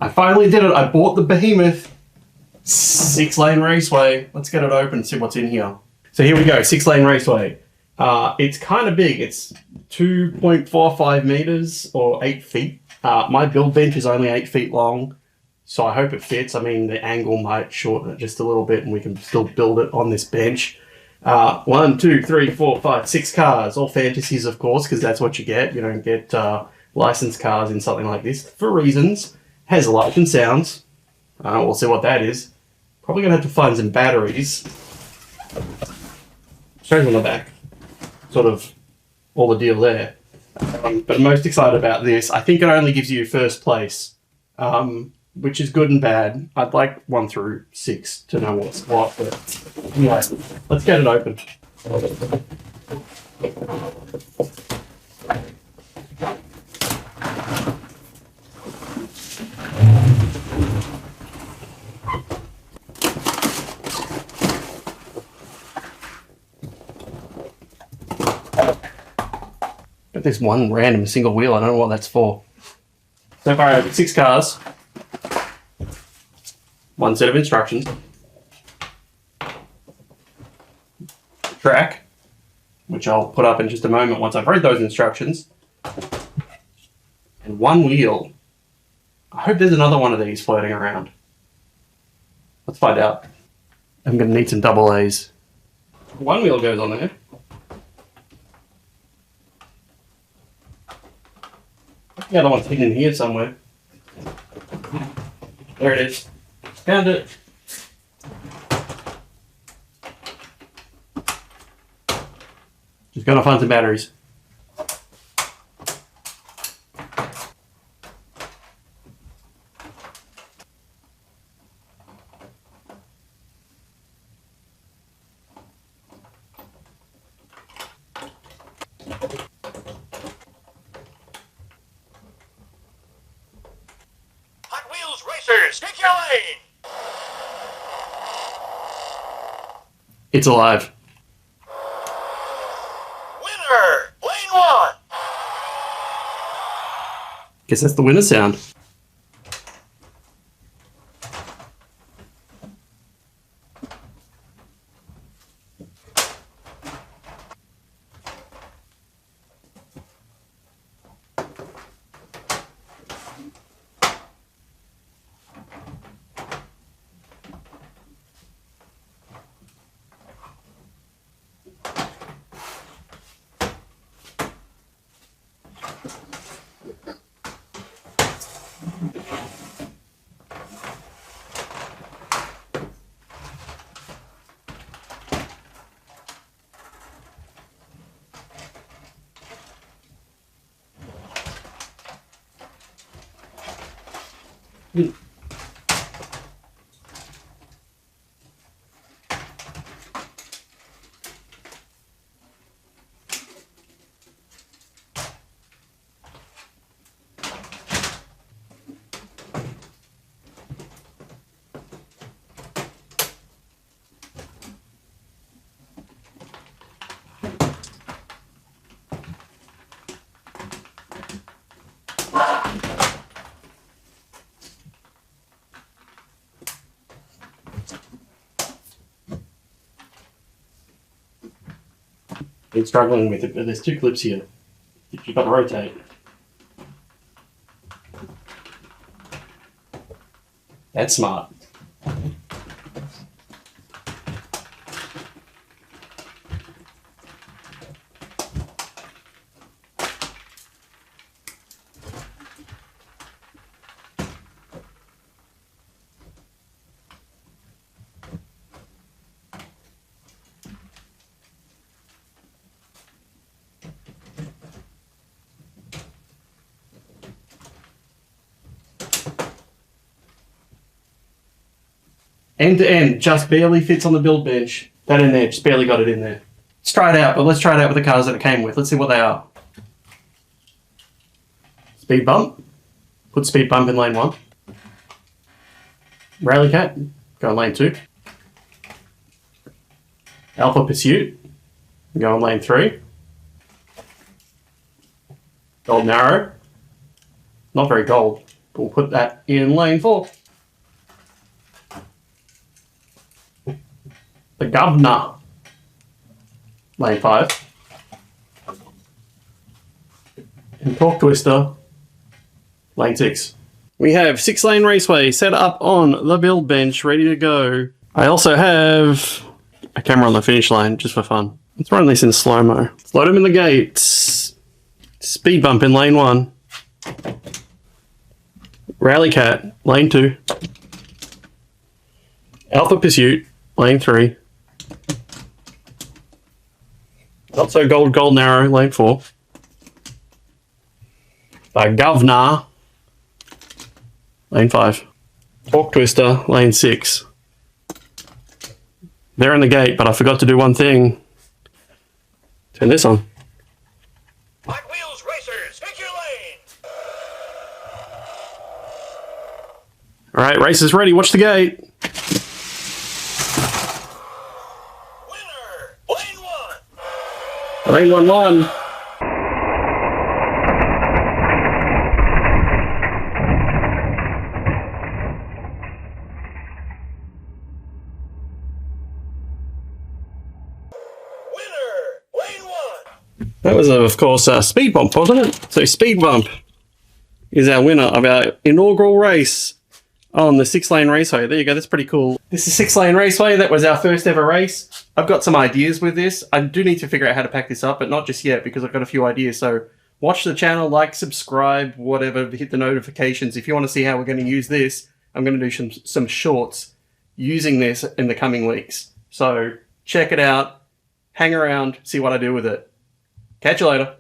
I finally did it. I bought the behemoth. 6 Lane Raceway. Let's get it open and see what's in here. So here we go, 6 Lane Raceway. It's kind of big. It's 2.45 meters or 8 feet. My build bench is only 8 feet long, so I hope it fits. I mean, the angle might shorten it just a little bit and we can still build it on this bench. 1, 2, 3, 4, 5, 6 cars, all fantasies, of course, because that's what you get. You don't get licensed cars in something like this for reasons. Has lights and sounds. We'll see what that is. Probably gonna have to find some batteries. Shows on the back, sort of all the deal there. But I'm most excited about this. I think it only gives you first place, which is good and bad. I'd like 1 through 6 to know what's what, but anyway, let's get it open. Got this one random single wheel. I don't know what that's for. So far I have 6 cars. 1 set of instructions. Track, which I'll put up in just a moment once I've read those instructions. And 1 wheel. I hope there's another one of these floating around. Let's find out. I'm going to need some double A's. 1 wheel goes on there. The other one's hidden in here somewhere. There it is. Found it. Just gonna find some batteries. Racers, take your lane! It's alive. Winner! Lane 1! Guess that's the winner sound. Been struggling with it, but there's 2 clips here. You've got to rotate. That's smart. End to end, just barely fits on the build bench. That in there, just barely got it in there. Let's try it out, but let's try it out with the cars that it came with. Let's see what they are. Speed bump. Put speed bump in lane 1. Rally cat, go in lane 2. Alpha pursuit, go in lane 3. Golden arrow, not very gold. We'll put that in lane 4. The Governor, lane 5. And Torque Twister, lane 6. We have 6 Lane Raceway set up on the build bench, ready to go. I also have a camera on the finish line, just for fun. Let's run this in slow-mo. Let's load them in the gates. Speed bump in lane 1. Rally Cat, lane 2. Alpha Pursuit, lane 3. Not So Golden Arrow, lane 4. The Governor, lane 5. Torque Twister, lane 6. They're in the gate, but I forgot to do one thing. Turn this on. Hot Wheels Racers, take your lane. Alright, race is ready. Watch the gate. Winner, lane 1. Lane 1 1. That was, of course, Speed Bump, wasn't it? So Speed Bump is our winner of our inaugural race on the 6 Lane Raceway. There you go, that's pretty cool. This is 6 Lane Raceway. That was our first ever race. I've got some ideas with this. I do need to figure out how to pack this up, but not just yet because I've got a few ideas. So watch the channel, like, subscribe, whatever, hit the notifications. If you want to see how we're going to use this, I'm going to do some shorts using this in the coming weeks. So check it out, hang around, see what I do with it. Catch you later.